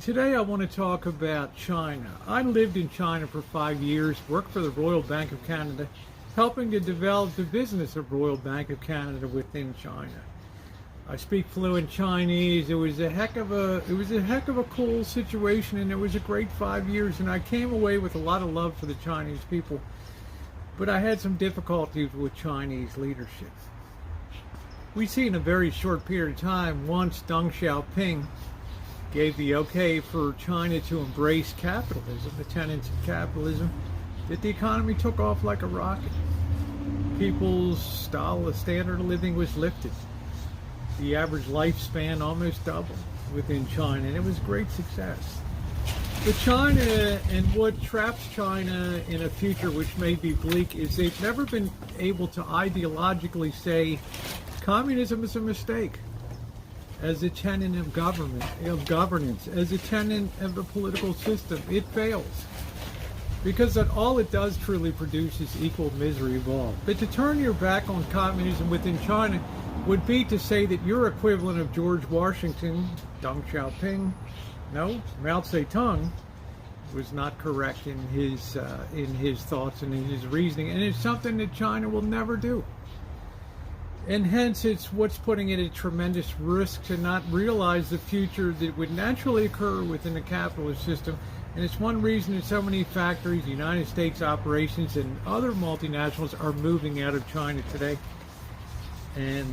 today I want to talk about China. I lived in China for 5 years, worked for the Royal Bank of Canada, helping to develop the business of Royal Bank of Canada within China. I speak fluent Chinese. It was a heck of a cool situation, and it was a great 5 years, and I came away with a lot of love for the Chinese people. But I had some difficulties with Chinese leadership. We see in a very short period of time, once Deng Xiaoping gave the okay for China to embrace capitalism, the tenets of capitalism, that the economy took off like a rocket. People's standard of living was lifted. The average lifespan almost doubled within China, and it was a great success. But China, and what traps China in a future which may be bleak, is they've never been able to ideologically say communism is a mistake as a tenet of governance, as a tenet of the political system. It fails. Because that all it does truly produce is equal misery of all. But to turn your back on communism within China would be to say that your equivalent of George Washington, Deng Xiaoping, no, Mao Zedong, was not correct in his thoughts and in his reasoning, and it's something that China will never do. And hence, it's what's putting it at tremendous risk to not realize the future that would naturally occur within the capitalist system. And it's one reason that so many factories, United States operations, and other multinationals are moving out of China today and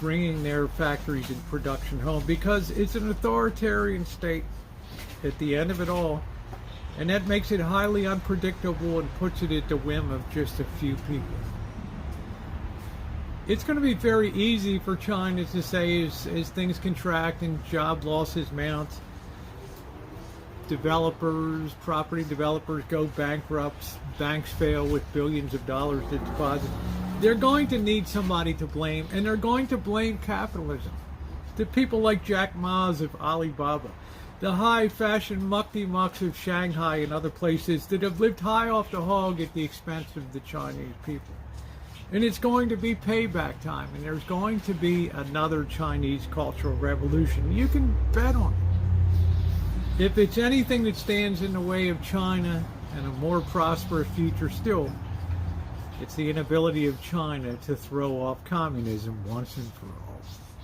bringing their factories and production home, because it's an authoritarian state at the end of it all, and that makes it highly unpredictable and puts it at the whim of just a few people. It's going to be very easy for China to say, as things contract and job losses mount, property developers go bankrupt, banks fail with billions of dollars to deposit. They're going to need somebody to blame, and they're going to blame capitalism. The people like Jack Ma's of Alibaba, the high fashion mukti-mucks of Shanghai and other places that have lived high off the hog at the expense of the Chinese people. And it's going to be payback time, and there's going to be another Chinese cultural revolution. You can bet on it. If it's anything that stands in the way of China and a more prosperous future still, it's the inability of China to throw off communism once and for all.